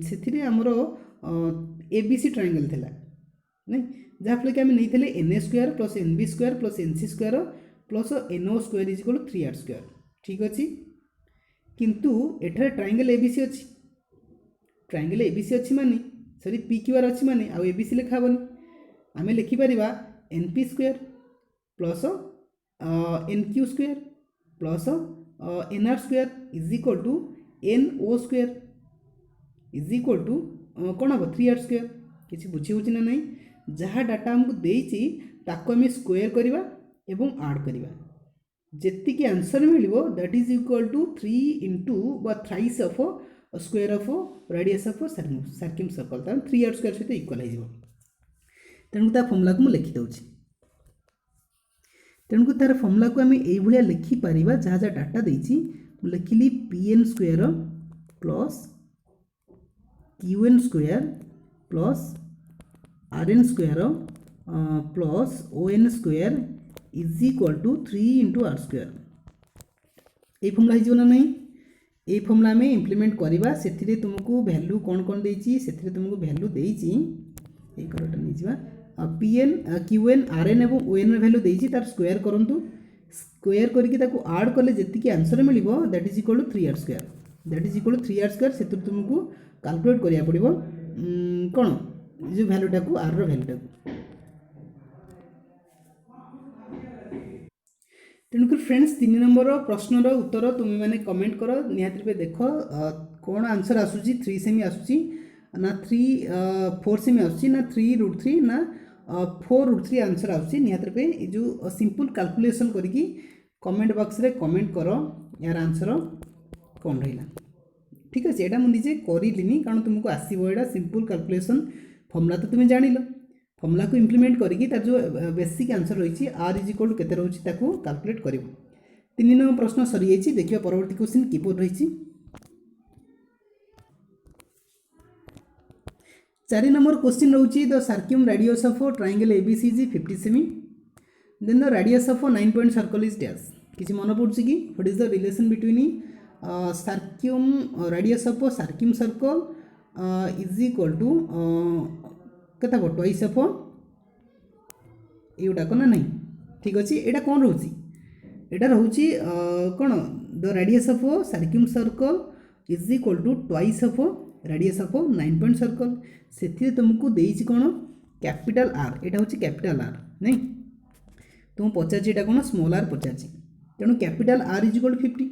सेथिरे हमर एबीसी ट्रायंगल थिला नहीं जहाँ फल कि आम नहीं N A square plus N B square plus N C square plus N O square is equal 3r square ठीक अच्छे किंतु एठार ट्रायंगल एबीसी अच्छी ट्रायंगल एबीसी अच्छी माने सॉरी पी क्यू आर अच्छी माने आउ एबीसी लिखा हेनी आम लिखिपर N P square plus N Q square plus N R square is equal to N O square is equal to कौन हम 3r स्क्वायर किसी बुझी हो ना नहीं जहाँ डाटा आमको देती ताको आम स्क्वायर करवा एवं आड करवा जेतिकी आंसर मिलिबो that is equal to 3 into बा thrice of square of radius of circumcircle तार 3r स्क्वायर सहित इक्वल हो तेणु तार फॉर्मूला को लिखि दउछि तेणु तार फॉर्मूला को आम एई भलिया लिखि परिबा जहाँ जहाँ डाटा देछि लिखिली pn square plus qn square plus rn square plus on square is equal to 3 into r square ये फॉर्मूला हो ना नहीं ये फॉर्मूला में इम्प्लीमेंट करवा से तुमको वैल्यू कौन कौन देछि से तुमको वैल्यू देछि ये कलरटा नहीं जिबा pn qn rn एवं on वैल्यू देछि तार स्क्वायर करंतु स्क्वायर करके ताको ऐड कले जेतिकी आंसर मिलिबो that is equal to 3r square that is equal to 3r square से तुमको कैलकुलेट करिया पड़िबो कोन जो वैल्यूटा को r रो वैल्यूटा को तेणुक फ्रेंड्स 3 नंबर प्रश्नर उत्तर तुम्हें मैंने कमेंट कर निहाती रूपे देख कौन आंसर आसूची 3 सेमी आसूची ना 4 सेमी आसूची ना 3√3 ना 4√3 आंसर आसूची निहाती रूपे जो सिंपल कैलकुलेशन करके कमेंट बॉक्स रे कमेंट कर यार आंसर कौन रहा ठीक अच्छे यहाँ मुझे निजे करलिनी कारण तुमको आसो यहाँ सिंपल कैलकुलेशन फॉर्मूला तो तुम्हें जान फॉर्मूला को इम्प्लीमेंट करके तार जो बेसिक आंसर रही आर इज इक्वल टू केते रही कैलकुलेट कर 3 नंबर प्रश्न सरी जाइए देखिए परवर्ती क्वेश्चन किपर रही 4 नंबर क्वेश्चन रही the circumradius of triangle ABC is 50 सेमी then the radius of 9 point circle is dash किसी मन पड़ुछि कि what is the relation between circumradius of circumcircle is equal to केता twice of युटाक ना नहीं ठीक अच्छे यहाँ कौन रोचे यहाँ रोचे कौन the radius of circumcircle is equal to twice of radius of 9 point circle से तुमको देछि कौन कैपिटल आर यहाँ हूँ कैपिटल आर नहीं तुम पचार यहाँ कौन स्मॉल आर पचार तेणु capital R is equal to 50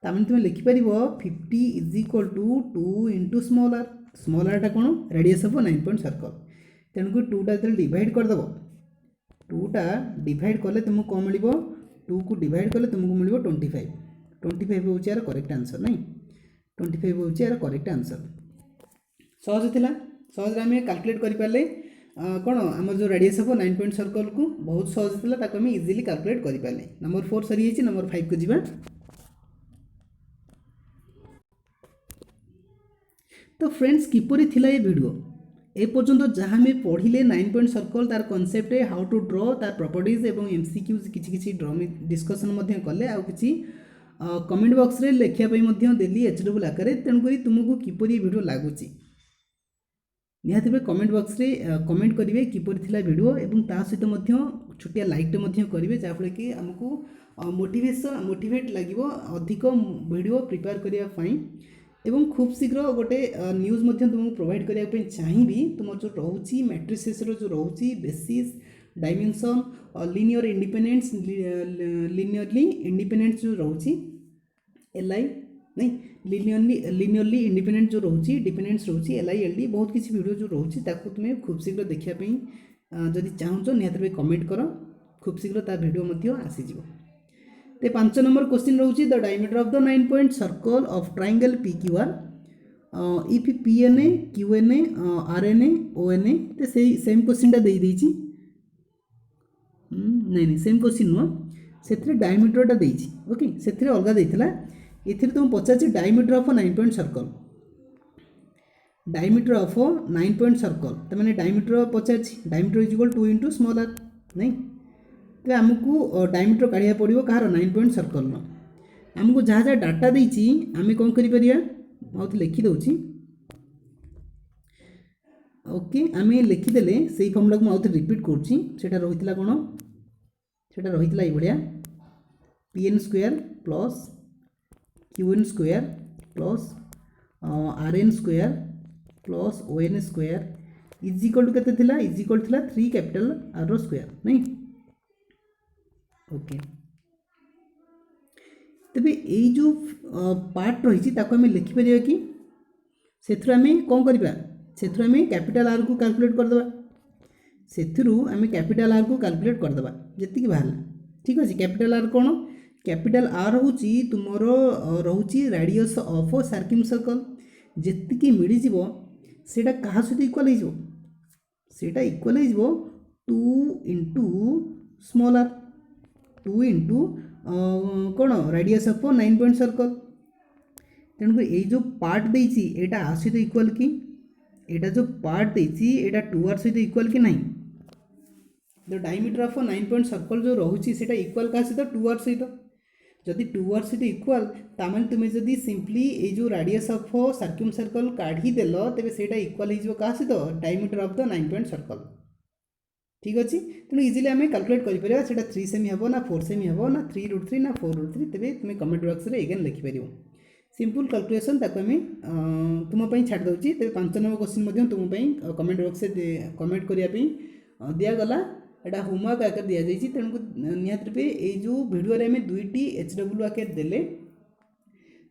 तामें तुम लिखिपर 50 is equal to 2 into small आरटा कौन रेडियस ऑफ 9 पॉइंट सर्कल तेणुक 2टा जो डिवाइड करदेव 2टा डिवाइड कले तुमको कौन मिल 2 को डिवाइड कले तुमको मिल 25 हूँ यार करेक्ट आंसर नहीं 25 हूँ यार करेक्ट आंसर सहज था सहज आम कैलकुलेट करें कौन आम जो रेडियस ऑफ 9 पॉइंट सर्कल को बहुत सहज था आम इजिली कैलकुलेट करें नंबर 4 सरी जाइए नंबर 5 को जीवा तो फ्रेंड्स किपरि थिला ये वीडियो ए पर्यंत जहाँ मैं पढ़िले 9 पॉइंट सर्कल तार कॉन्सेप्ट हाउ टू ड्रॉ तार प्रॉपर्टीज एवं एमसीक्यूज किछि ड्रॉ डिस्कशन मध्य कले आ किछि कमेंट बॉक्स रे लिखिया पई मध्य देली एचडब्ल्यू आकार तेणुक तुमको किपरि वीडियो लागुची निहाती भाई कमेंट बॉक्स रे कमेंट करेंगे किपरि थिला वीडियो एवं ता सहित मध्य छोटिया लाइकटे मध्य करेंगे जहाँफल कि आमको मोटिवेट लगे अधिक वीडियो प्रिपेयर करने एवं खूब शीघ्र गोटे न्यूज तुमको प्रोवाइड करने चाहिए तुम जो रोचे मैट्रिसेस जो रोचे basis dimension linear independence linearly independence जो रोचे एल आई नहीं लिनियरली इंडिपेंडेंट जो रोचे डिपेंडेंस रोचे एल आई एल डी बहुत किसी वीडियो जो रोचे ताकू तुम्हें खूब शीघ्र देखापी जदि चाहूँ निहत कमेंट कर खूब शीघ्र ता वीडियो आसीज तो 5 नंबर क्वेश्चन रोचे the diameter of the 9 point circle of triangle P Q R if P N A Q N A R N A O N A तो सेम क्वेश्चनटा नहीं नहीं सेम क्वेश्चन नुह से डायमीटरटा देइछि ओके से अलग देइथिला एथिरे तुम पचार diameter of 9 point circle diameter of 9 point circle तो मैंने डायमीटर पचार diameter is equal 2 into small R नहीं तो आमको डायमीटर काढ़ा पड़ो कहार 9 पॉइंट सर्कल आमको जहाँ जहाँ डाटा देइछि आमे कौन करि परिया आउ लिखि दउछि ओके आमे लिखिदेले से फर्मुला को आउे रिपीट करुँची सेटा रही कौन सेटा रही ये pn square plus qn square plus rn square plus on square is equal to केते थिला इज इक्वल थिला 3 कैपिटल r स्क्वायर नहीं ओके तबे एई जो पार्ट रही आम लिखिपर कि से आम कौन करवा से कैपिटल आर को कैलकुलेट करदे से आम कैपिटल आर को कैलकुलेट करदे जी बाहर ठीक अच्छे कैपिटल आर कौन कैपिटल आर हूँ तुम रोचे रेडियस ऑफ सर्किम सर्कल जी मिल जाटा क्या सहित इक्वल होटा इक्वल हो 2 इंटू स्मॉल आर 2 इंटू कौन रेडियस ऑफ 9 पॉइंट सर्कल तेणुक ये जो पार्ट देती एटा आ सहित इक्वल कि एटा जो पार्ट देती एटा 2r सहित इक्वल कि नहीं जो डायमीटर ऑफ 9 पॉइंट सर्कल जो रोचे से इक्वल क्या सहित 2r सहित जदि 2r सहित इक्वल ताମାନେ तुम्हें जदि सिंपली ये जो रेडियस ऑफ सर्किम सर्कल काढ़ी देल तेरे से इक्वल हो क्या सहित diameter of the 9 point circle ठीक अच्छे तेणु इजिली आम कैलकुलेट करें 3 सेमी हे ना 4 सेमी हे ना 3√3 ना 4√3 तेरे तुम्हें कमेंट बॉक्स में एगेन लिखिपर सिंपल कैलकुलेशन ताको आम तुमपाई छाड़ दूसरी तेज 5 नंबर क्वेश्चन तुमपाई कमेंट बॉक्स में कमेंट करने दिगला एटा होमवर्क आकार दि जाइए तेणुक निहत रूपे ये जो भिडियो आम 2टी HW आकार देले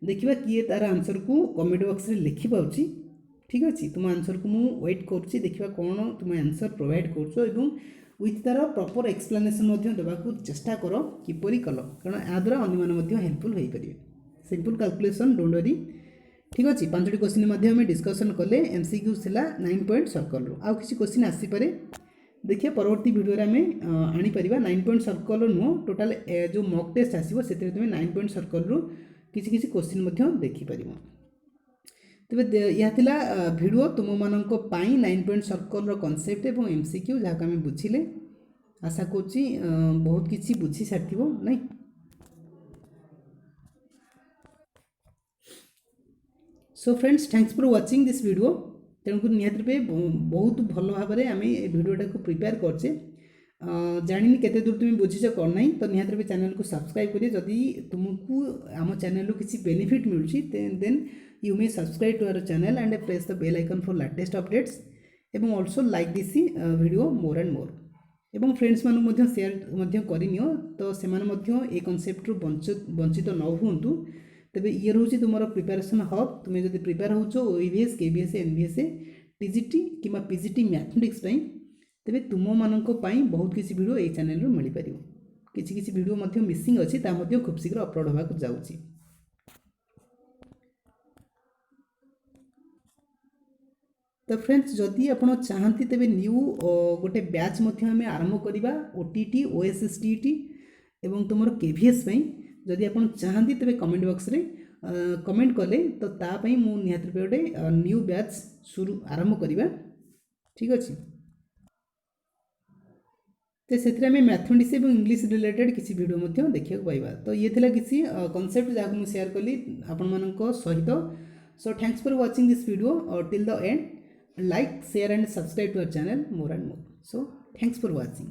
देखा किए तार आंसर को कमेंट बॉक्स में लिखि पाऊँ ठीक अच्छे तुम आंसर को मुझे वेट करुँची देखा कौन तुम आंसर प्रोवाइड कर विथ तार प्रॉपर एक्सप्लेनेशन देवाक चेष्टा कर किपरि कल कारण या द्वारा अन्य हेल्पफुल हो पारे सिंपल कैलकुलेशन डोंट वरी ठीक अच्छे 5टी क्वेश्चन डिस्कसन कले MCQs थिला 9 पॉइंट सर्कल आउ किसी क्वेश्चन आसीपे देखिए परवर्ती वीडियो आम आनीपर 9 पॉइंट सर्कल नुह टोटाल जो मॉक टेस्ट आसो से तुम 9 पॉइंट सर्कल किसी क्वेश्चन देखिपर तेज यह वीडियो तुम मानक 9 पॉइंट सर्कल कॉन्सेप्ट और MCQ जहाँ आम बुझिले आशा करुँची बहुत किसी बुझी सारी नहीं so friends thanks for watching this video तेणुक निहत रूपे बहुत भल भाव में आम ये वीडियोटा को प्रिपेयर करचे जानी केते दूर तुम बुझीच कौन ना तो निहत रूपे चैनल को सब्सक्राइब करिए जदि तुमको आम चैनल किसी बेनिफिट मिलूँ then you may subscribe to our channel and press the bell icon for latest updates एवं also like this video more and more एवं फ्रेंड्स मानक शेयर करनियो तो से ये कॉन्सेप्ट वंचित न हुंतु तेरे ये रोचे तुम प्रिपेरेसन हब तुम्हें जब प्रिपेयर हो OEVS KVS NVS TGT कि PGT मैथमेटिक्स तेरे तुम मानक बहुत किसी वीडियो ये चैनल मिल पार किसी वीडियो मिसिंग अच्छी खूब शीघ्र अपलोड होगा जाऊँगी तो फ्रेंड्स जदि आप चाहती तेरे न्यू गोटे बैच आम आरंभ करवा OTT OSSTET एवं तुम KVS जदि आप चाहती तेरे कमेंट बॉक्स में कमेंट कले तो तापाई मु निहत रूपे गोटे न्यू बैच शुरू आरंभ करवा ठीक अच्छे तो से मैथमेटिक्स और इंग्लिश रिलेटेड किसी वीडियो देखा पाइबा तो ये थिला किसी कॉन्सेप्ट जहाँ मुझे शेयर कली आपण सहित so thanks for watching this video till the end like share and subscribe to our channel more and more so thanks for watching.